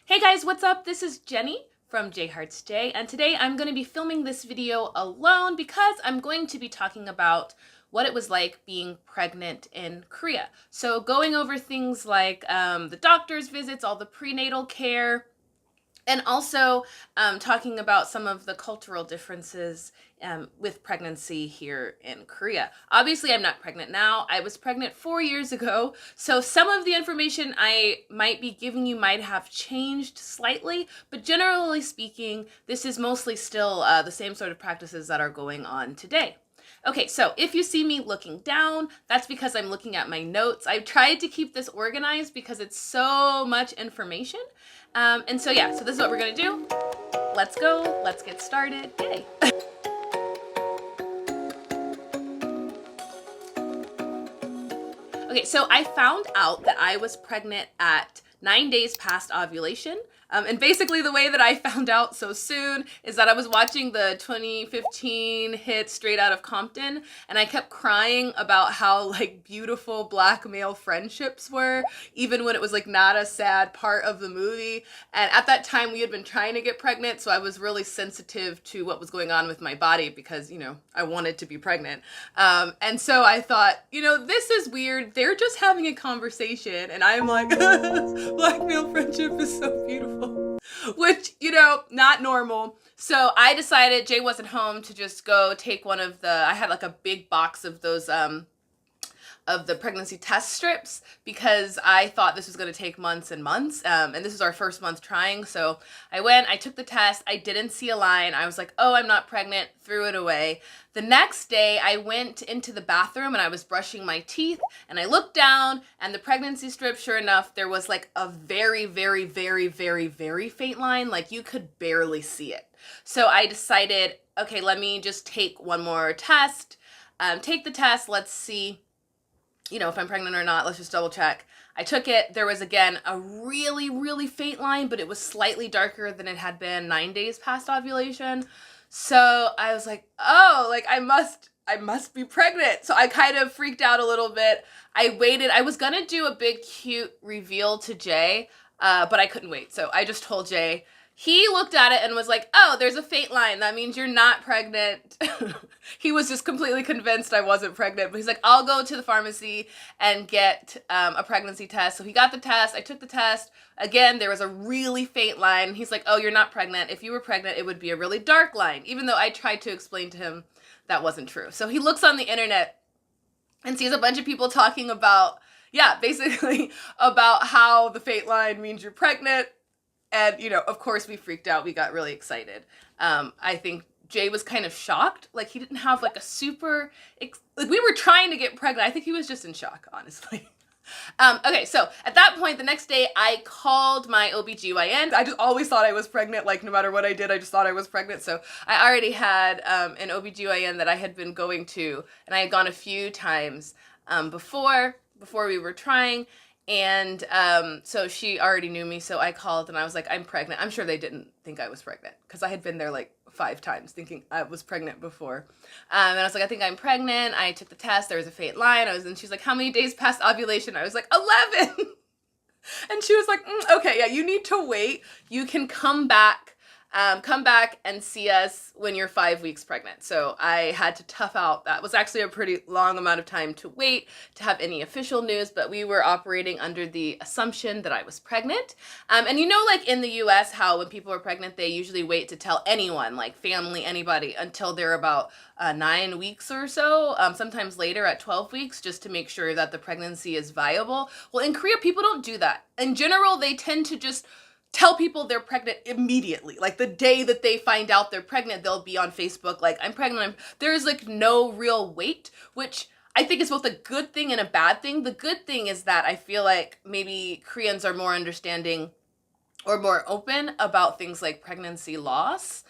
Hey guys, what's up? This is Jenny from J Hearts J, and today I'm going to be filming this video alone because I'm going to be talking about what it was like being pregnant in Korea. So going over things like the doctor's visits, all the prenatal care, and also talking about some of the cultural differences with pregnancy here in Korea. Obviously, I'm not pregnant now. I was pregnant 4 years ago, so some of the information I might be giving you might have changed slightly, but generally speaking, this is mostly still the same sort of practices that are going on today. Okay, so if you see me looking down, that's because I'm looking at my notes. I've tried to keep this organized because it's so much information. And so yeah, so this is what we're gonna do. Let's go, let's get started, yay. Okay, so I found out that I was pregnant at 9 days past ovulation. And basically the way that I found out so soon is that I was watching the 2015 hit Straight Outta Compton, and I kept crying about how like beautiful black male friendships were, even when it was like not a sad part of the movie. And at that time we had been trying to get pregnant, so I was really sensitive to what was going on with my body because, you know, I wanted to be pregnant. And so I thought, you know, this is weird. They're just having a conversation and I'm like, black male friendship is so beautiful. Which, you know, not normal. So I decided, Jay wasn't home, to just go take one of the, I had like a big box of those, of the pregnancy test strips because I thought this was going to take months and months. And this is our first month trying. So I went, I took the test. I didn't see a line. I was like, oh, I'm not pregnant. Threw it away. The next day I went into the bathroom and I was brushing my teeth and I looked down and the pregnancy strip, sure enough, there was like a very, very, very, very, very faint line. Like you could barely see it. So I decided, okay, let me just take one more test. Take the test. Let's see, you know, if I'm pregnant or not. Let's just double check. I took it. There was, again, a really, really faint line, but it was slightly darker than it had been 9 days past ovulation. So I was like, oh, like I must be pregnant. So I kind of freaked out a little bit. I waited. I was going to do a big, cute reveal to Jay, but I couldn't wait. So I just told Jay. He looked at it and was like, oh, there's a faint line. That means you're not pregnant. He was just completely convinced I wasn't pregnant. But he's like, I'll go to the pharmacy and get a pregnancy test. So he got the test. I took the test. Again, there was a really faint line. He's like, oh, you're not pregnant. If you were pregnant, it would be a really dark line. Even though I tried to explain to him that wasn't true. So he looks on the internet and sees a bunch of people talking about, yeah, basically about how the faint line means you're pregnant. And, you know, of course we freaked out. We got really excited. I think Jay was kind of shocked. Like, he didn't have, like, a super... like, we were trying to get pregnant. I think he was just in shock, honestly. Okay, so at that point, the next day, I called my OBGYN. I just always thought I was pregnant. Like, no matter what I did, I just thought I was pregnant. So I already had an OBGYN that I had been going to, and I had gone a few times before we were trying. And so she already knew me, so I called and I was like, I'm pregnant. I'm sure they didn't think I was pregnant because I had been there like 5 times thinking I was pregnant before. And I was like, I think I'm pregnant. I took the test. There was a faint line. And she's like, how many days past ovulation? I was like, 11. And she was like, okay, yeah, you need to wait. You can come back and see us when you're 5 weeks pregnant. So I had to tough out. That was actually a pretty long amount of time to wait to have any official news, but we were operating under the assumption that I was pregnant. And you know, like in the US, how when people are pregnant, they usually wait to tell anyone, like family, anybody, until they're about 9 weeks or so, sometimes later at 12 weeks, just to make sure that the pregnancy is viable. Well, in Korea, people don't do that. In general, they tend to just tell people they're pregnant immediately. Like the day that they find out they're pregnant, they'll be on Facebook like, I'm pregnant. There's like no real wait, which I think is both a good thing and a bad thing. The good thing is that I feel like maybe Koreans are more understanding or more open about things like pregnancy loss.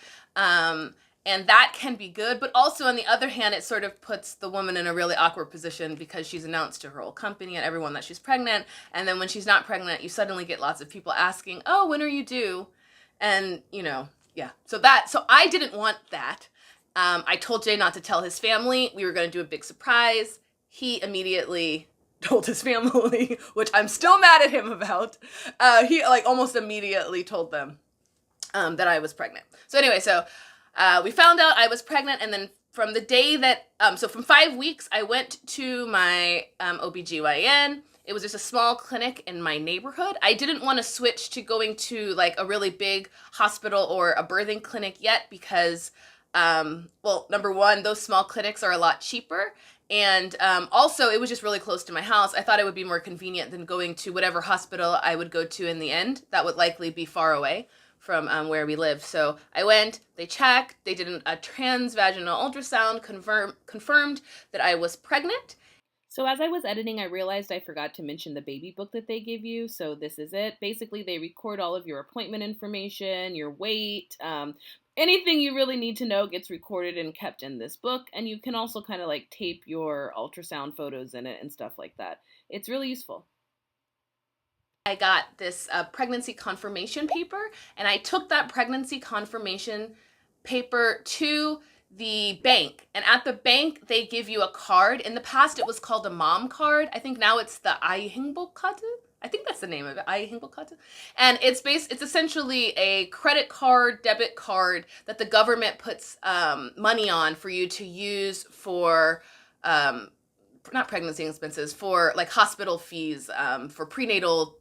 And that can be good, but also on the other hand, it sort of puts the woman in a really awkward position because she's announced to her whole company and everyone that she's pregnant. And then when she's not pregnant, you suddenly get lots of people asking, oh, when are you due? And, you know, yeah. So I didn't want that. I told Jay not to tell his family. We were going to do a big surprise. He immediately told his family, which I'm still mad at him about. He like almost immediately told them that I was pregnant. So anyway, we found out I was pregnant, and then from the day that, so from 5 weeks, I went to my OBGYN. It was just a small clinic in my neighborhood. I didn't want to switch to going to like a really big hospital or a birthing clinic yet because, well, number one, those small clinics are a lot cheaper. And also, it was just really close to my house. I thought it would be more convenient than going to whatever hospital I would go to in the end. That would likely be far away from where we live. So I went, they checked, they did a transvaginal ultrasound, confirmed that I was pregnant. So as I was editing, I realized I forgot to mention the baby book that they give you. So this is it. Basically, they record all of your appointment information, your weight, anything you really need to know gets recorded and kept in this book. And you can also kind of like tape your ultrasound photos in it and stuff like that. It's really useful. I got this pregnancy confirmation paper, and I took that pregnancy confirmation paper to the bank. And at the bank, they give you a card. In the past, it was called a mom card. I think now it's the Einhingbolkarte. I think that's the name of it, Einhingbolkarte. And it's essentially a credit card, debit card that the government puts money on for you to use for not pregnancy expenses, for like hospital fees, for prenatal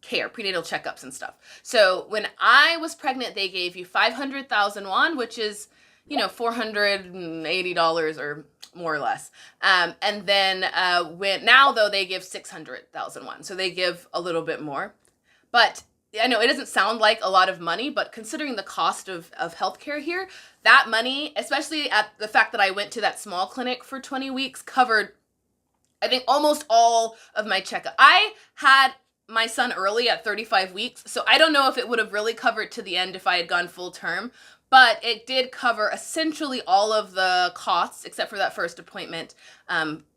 care, prenatal checkups and stuff. So when I was pregnant, they gave you 500,000 won, which is, you know, $480 or more or less. And then now though, they give 600,000 won. So they give a little bit more. But I know it doesn't sound like a lot of money, but considering the cost of healthcare here, that money, especially at the fact that I went to that small clinic for 20 weeks, covered, I think, almost all of my checkup. I had my son early at 35 weeks, so I don't know if it would have really covered to the end if I had gone full term, but it did cover essentially all of the costs except for that first appointment.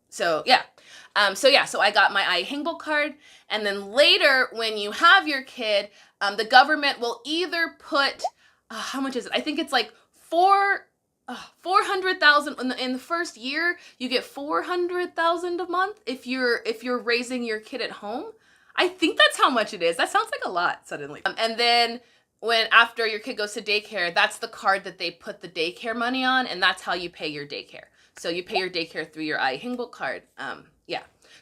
So I got my Einhingbolkarte card, and then later when you have your kid, the government will either put, how much is it? I think it's like 400,000 in the first year. You get 400,000 a month if you're raising your kid at home. I think that's how much it is. That sounds like a lot suddenly. And then after your kid goes to daycare, that's the card that they put the daycare money on, and that's how you pay your daycare. So you pay your daycare through your Einhingbolkarte card.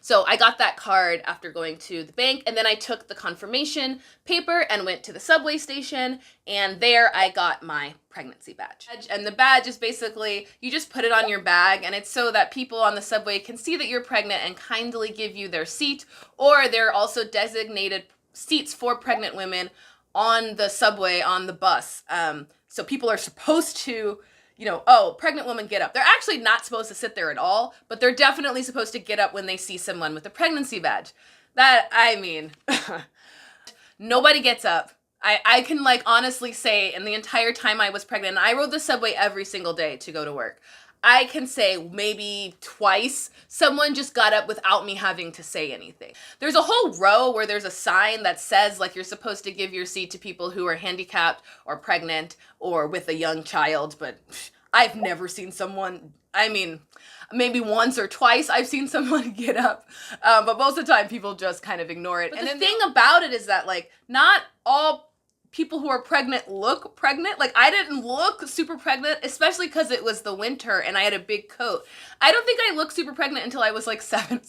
So I got that card after going to the bank, and then I took the confirmation paper and went to the subway station, and there I got my pregnancy badge. And the badge is basically, you just put it on your bag, and it's so that people on the subway can see that you're pregnant and kindly give you their seat, or there are also designated seats for pregnant women on the subway, on the bus. So people are supposed to, you know, oh, pregnant woman, get up. They're actually not supposed to sit there at all, but they're definitely supposed to get up when they see someone with a pregnancy badge. That, I mean, nobody gets up. I can like honestly say in the entire time I was pregnant, and I rode the subway every single day to go to work, I can say maybe twice someone just got up without me having to say anything. There's a whole row where there's a sign that says like you're supposed to give your seat to people who are handicapped or pregnant or with a young child, but I've never seen someone, I mean, maybe once or twice I've seen someone get up, but most of the time people just kind of ignore it. But and the thing about it is that like not all people who are pregnant look pregnant. Like I didn't look super pregnant, especially because it was the winter and I had a big coat. I don't think I looked super pregnant until I was like 7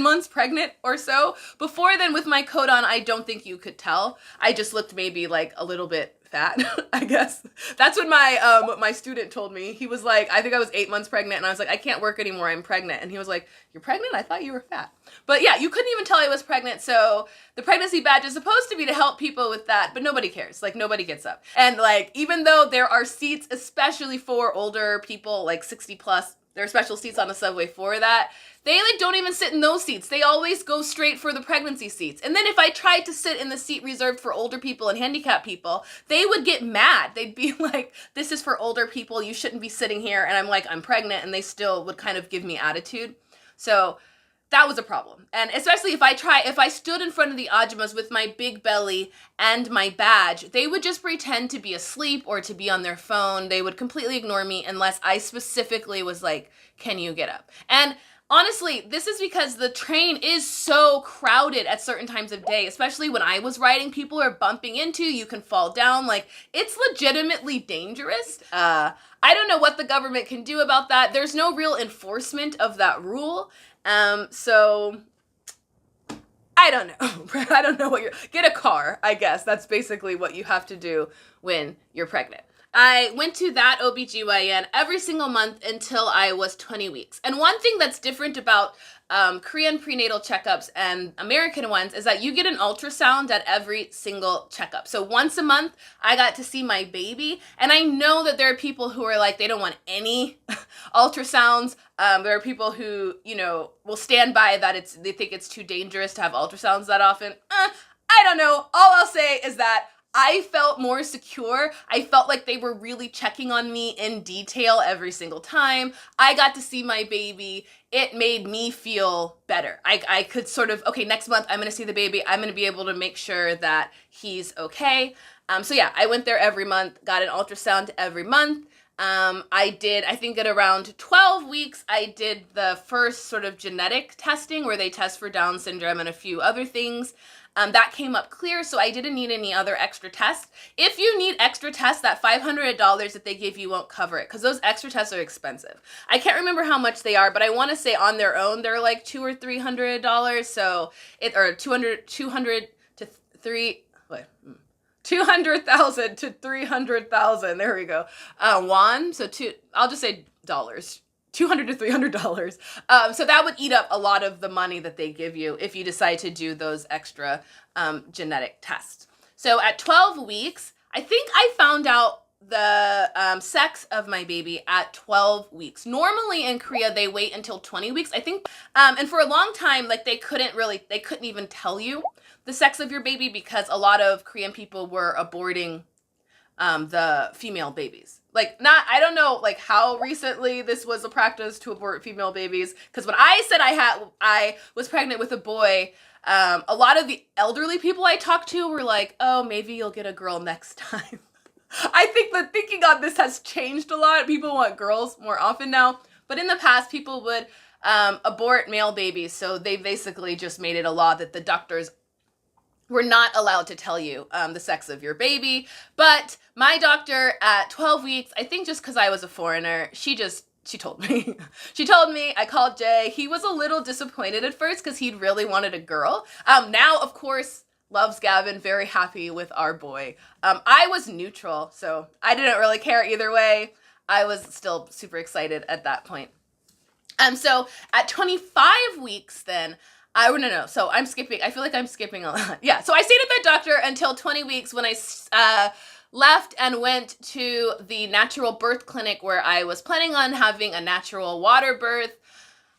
months pregnant or so. Before then, with my coat on, I don't think you could tell. I just looked maybe like a little bit fat, I guess. That's what my student told me. He was like, I think I was 8 months pregnant, and I was like, I can't work anymore, I'm pregnant. And he was like, you're pregnant? I thought you were fat. But yeah, you couldn't even tell I was pregnant. So the pregnancy badge is supposed to be to help people with that, but nobody cares. Like nobody gets up. And like, even though there are seats, especially for older people, like 60 plus, there are special seats on the subway for that. They like don't even sit in those seats. They always go straight for the pregnancy seats. And then if I tried to sit in the seat reserved for older people and handicapped people, they would get mad. They'd be like, this is for older people. You shouldn't be sitting here. And I'm like, I'm pregnant. And they still would kind of give me attitude. So that was a problem. And especially if I stood in front of the ajumas with my big belly and my badge, they would just pretend to be asleep or to be on their phone. They would completely ignore me unless I specifically was like, can you get up? And Honestly, this is because the train is so crowded at certain times of day, especially when I was riding, people are bumping into you, can fall down. Like, it's legitimately dangerous. I don't know what the government can do about that. There's no real enforcement of that rule. So I don't know. I don't know get a car, I guess. That's basically what you have to do when you're pregnant. I went to that OBGYN every single month until I was 20 weeks. And one thing that's different about Korean prenatal checkups and American ones is that you get an ultrasound at every single checkup. So once a month, I got to see my baby. And I know that there are people who are like, they don't want any ultrasounds. There are people who, will stand by that they think it's too dangerous to have ultrasounds that often. I don't know. All I'll say is that I felt more secure. I felt like they were really checking on me in detail every single time. I got to see my baby. It made me feel better. I could sort of, okay, next month I'm going to see the baby. I'm going to be able to make sure that he's okay. So yeah, I went there every month, got an ultrasound every month. I think at around 12 weeks, I did the first sort of genetic testing where they test for Down syndrome and a few other things. That came up clear, so I didn't need any other extra tests. If you need extra tests, that $500 that they give you won't cover it, because those extra tests are expensive. I can't remember how much they are, but I want to say on their own, they're like $200 or $300, so or 200 to 200,000 to 300,000. There we go. Won. So I'll just say dollars. $200 to $300. So that would eat up a lot of the money that they give you if you decide to do those extra genetic tests. So at 12 weeks, I think I found out the sex of my baby at 12 weeks. Normally in Korea, they wait until 20 weeks, I think. And for a long time, like they couldn't even tell you the sex of your baby because a lot of Korean people were aborting the female babies. I don't know, how recently this was a practice to abort female babies. Because when I said I was pregnant with a boy, a lot of the elderly people I talked to were like, oh, maybe you'll get a girl next time. I think the thinking on this has changed a lot. People want girls more often now. But in the past, people would abort male babies. So they basically just made it a law that the doctors were not allowed to tell you the sex of your baby. But my doctor at 12 weeks, I think just because I was a foreigner, she told me. She told me, I called Jay. He was a little disappointed at first because he'd really wanted a girl. Now, of course, loves Gavin, very happy with our boy. I was neutral, so I didn't really care either way. I was still super excited at that point. So at 25 weeks then, no. So I'm skipping. I feel like I'm skipping a lot. Yeah. So I stayed at that doctor until 20 weeks when I left and went to the natural birth clinic where I was planning on having a natural water birth.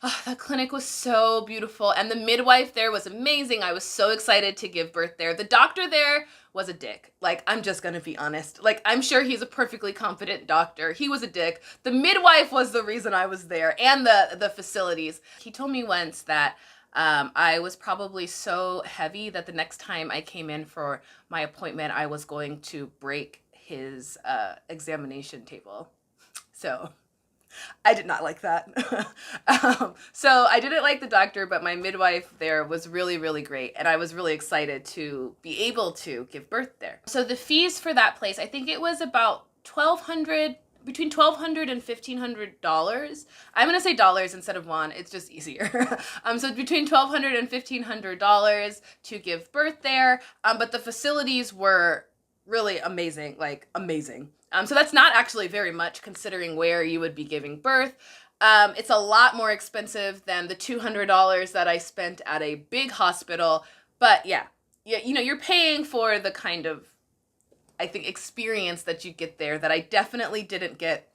Oh, that clinic was so beautiful. And the midwife there was amazing. I was so excited to give birth there. The doctor there was a dick. I'm just going to be honest. I'm sure he's a perfectly competent doctor. He was a dick. The midwife was the reason I was there, and the facilities. He told me once that I was probably so heavy that the next time I came in for my appointment, I was going to break his examination table. So I did not like that. So I didn't like the doctor, but my midwife there was really, really great. And I was really excited to be able to give birth there. So the fees for that place, I think it was about between $1,200 and $1,500. I'm going to say dollars instead of won. It's just easier. So between $1,200 and $1,500 to give birth there. But the facilities were really amazing, amazing. So that's not actually very much considering where you would be giving birth. It's a lot more expensive than the $200 that I spent at a big hospital. But yeah, you're paying for the kind of, I think, experience that you get there that I definitely didn't get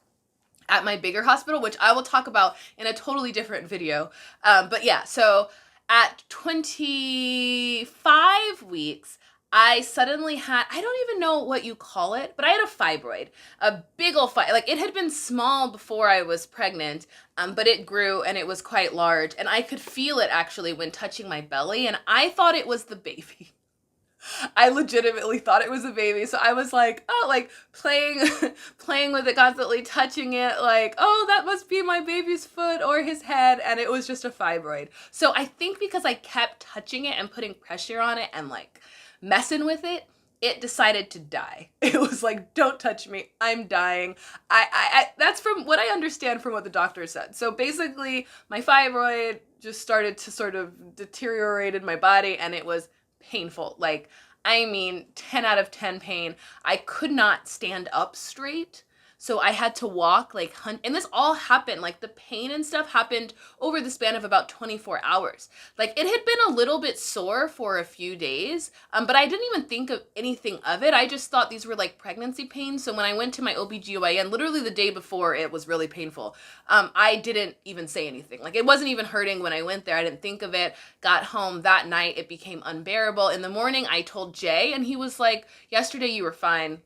at my bigger hospital, which I will talk about in a totally different video. But yeah, so at 25 weeks, I suddenly had, I don't even know what you call it, but I had a fibroid, a big old fibroid. It had been small before I was pregnant, but it grew and it was quite large. And I could feel it actually when touching my belly. And I thought it was the baby. I legitimately thought it was a baby. So I was like, oh, like playing playing with it, constantly touching it, like, oh, that must be my baby's foot or his head. And it was just a fibroid. So I think because I kept touching it and putting pressure on it and like messing with it, it decided to die. It was like, don't touch me, I'm dying. I that's from what I understand from what the doctor said. So basically my fibroid just started to sort of deteriorate in my body, and it was painful. Like, I mean, 10 out of 10 pain. I could not stand up straight. So I had to walk like, and this all happened, like the pain and stuff happened over the span of about 24 hours. Like, it had been a little bit sore for a few days, but I didn't even think of anything of it. I just thought these were like pregnancy pains. So when I went to my OBGYN, literally the day before it was really painful, I didn't even say anything. Like, it wasn't even hurting when I went there. I didn't think of it. Got home that night, it became unbearable. In the morning, I told Jay, and he was like, yesterday you were fine.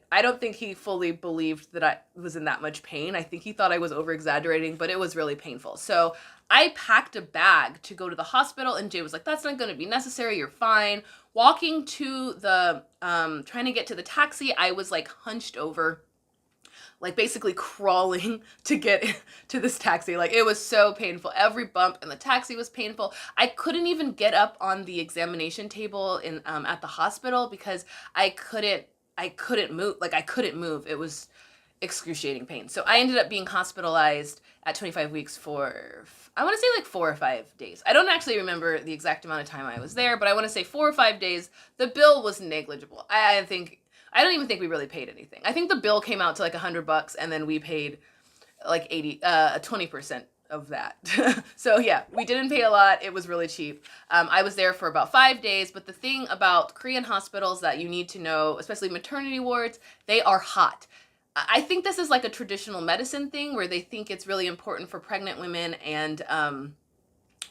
I don't think he fully believed that I was in that much pain. I think he thought I was over exaggerating, but it was really painful. So I packed a bag to go to the hospital, and Jay was like, that's not going to be necessary. You're fine. Walking to the, trying to get to the taxi, I was like hunched over, like basically crawling to get to this taxi. Like, it was so painful. Every bump in the taxi was painful. I couldn't even get up on the examination table in at the hospital because I couldn't move. Like, I couldn't move. It was excruciating pain. So I ended up being hospitalized at 25 weeks for, I want to say like 4 or 5 days. I don't actually remember the exact amount of time I was there, but I want to say 4 or 5 days. The bill was negligible. I don't even think we really paid anything. I think the bill came out to like $100, and then we paid like 20% of that. So yeah, we didn't pay a lot. It was really cheap. I was there for about 5 days, but the thing about Korean hospitals that you need to know, especially maternity wards, they are hot. I think this is like a traditional medicine thing where they think it's really important for pregnant women and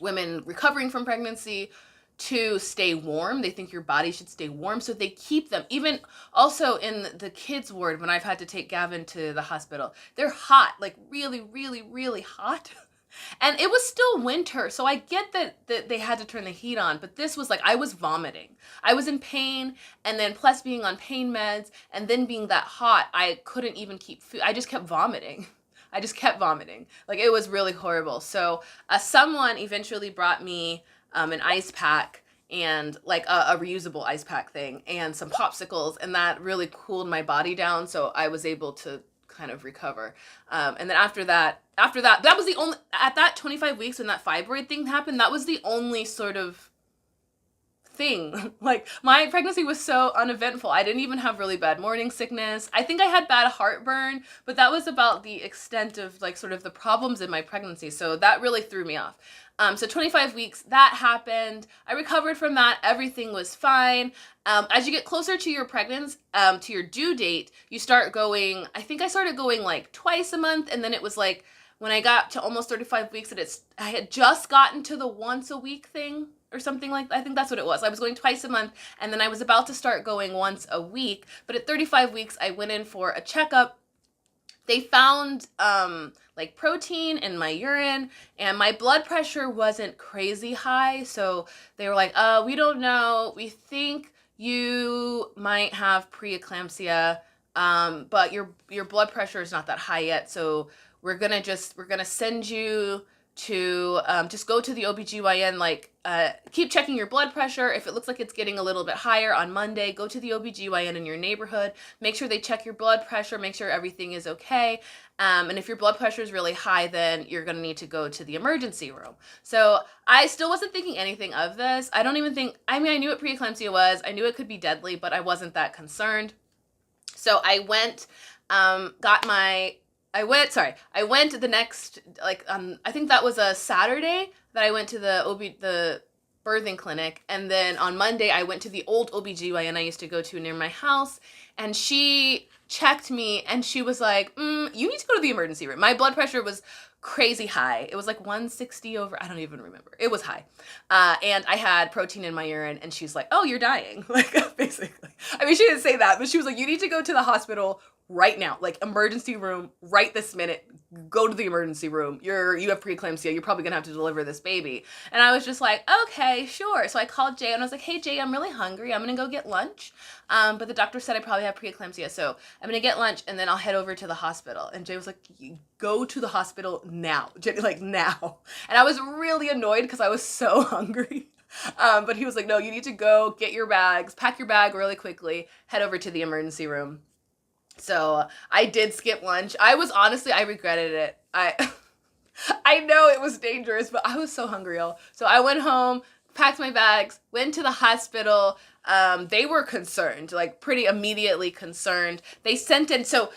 women recovering from pregnancy to stay warm. They think your body should stay warm, so they keep them. Even also in the kids ward, when I've had to take Gavin to the hospital, they're hot, like really, really, really hot. And it was still winter, so I get that they had to turn the heat on, but this was like, I was vomiting. I was in pain, and then plus being on pain meds, and then being that hot, I couldn't even keep food. I just kept vomiting. Like, it was really horrible. So someone eventually brought me an ice pack, and like a reusable ice pack thing, and some popsicles, and that really cooled my body down, so I was able to kind of recover. And then after that that was the only, at that 25 weeks when that fibroid thing happened, that was the only sort of thing. Like, my pregnancy was so uneventful. I didn't even have really bad morning sickness. I think I had bad heartburn, but that was about the extent of like sort of the problems in my pregnancy. So that really threw me off. So 25 weeks, that happened. I recovered from that. Everything was fine. As you get closer to your pregnancy, to your due date, you start going, I think I started going like twice a month. And then it was like, when I got to almost 35 weeks, I had just gotten to the once a week thing or something like that. I think that's what it was. I was going twice a month, and then I was about to start going once a week. But at 35 weeks, I went in for a checkup. They found like protein in my urine, and my blood pressure wasn't crazy high. So they were like, we don't know. We think you might have pre-eclampsia, but your blood pressure is not that high yet. So we're gonna send you to just go to the OBGYN, like keep checking your blood pressure. If it looks like it's getting a little bit higher on Monday, go to the OBGYN in your neighborhood, make sure they check your blood pressure, make sure everything is okay. And if your blood pressure is really high, then you're going to need to go to the emergency room. So I still wasn't thinking anything of this. I knew what preeclampsia was. I knew it could be deadly, but I wasn't that concerned. So I went, I went the next, I think that was a Saturday that I went to the birthing clinic. And then on Monday, I went to the old OBGYN I used to go to near my house. And she checked me, and she was like, you need to go to the emergency room. My blood pressure was crazy high. It was like 160 over, I don't even remember. It was high. And I had protein in my urine, and she's like, oh, you're dying. Like, basically. I mean, she didn't say that, but she was like, you need to go to the hospital right now, like emergency room right this minute. Go to the emergency room. You have preeclampsia. You're probably gonna have to deliver this baby. And I was just like, okay, sure. So I called Jay and I was like, hey Jay, I'm really hungry. I'm gonna go get lunch. But the doctor said I probably have preeclampsia, so I'm gonna get lunch and then I'll head over to the hospital. And Jay was like, go to the hospital now, Jay, like now. And I was really annoyed because I was so hungry. But he was like, no, you need to go get your bags, pack your bag really quickly, head over to the emergency room. So I did skip lunch. I regretted it. I know it was dangerous, but I was so hungry, y'all. So I went home, packed my bags, went to the hospital. They were concerned, like pretty immediately concerned. They sent in, so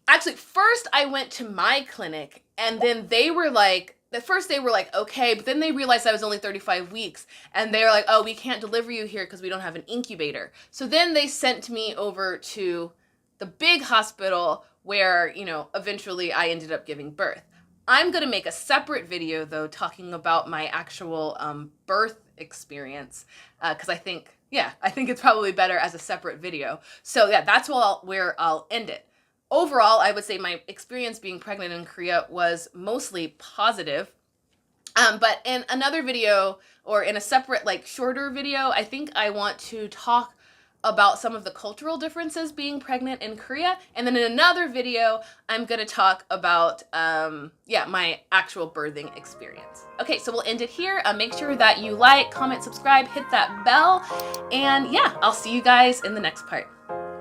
actually first I went to my clinic and then they were like, at first they were like, okay, but then they realized I was only 35 weeks and they were like, oh, we can't deliver you here because we don't have an incubator. So then they sent me over to the big hospital where, eventually I ended up giving birth. I'm going to make a separate video, though, talking about my actual birth experience because I think it's probably better as a separate video. So yeah, that's where I'll end it. Overall, I would say my experience being pregnant in Korea was mostly positive. But in another video or in a separate, shorter video, I think I want to talk about some of the cultural differences being pregnant in Korea. And then in another video, I'm going to talk about, my actual birthing experience. Okay, so we'll end it here. Make sure that you like, comment, subscribe, hit that bell. And yeah, I'll see you guys in the next part.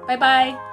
Bye-bye.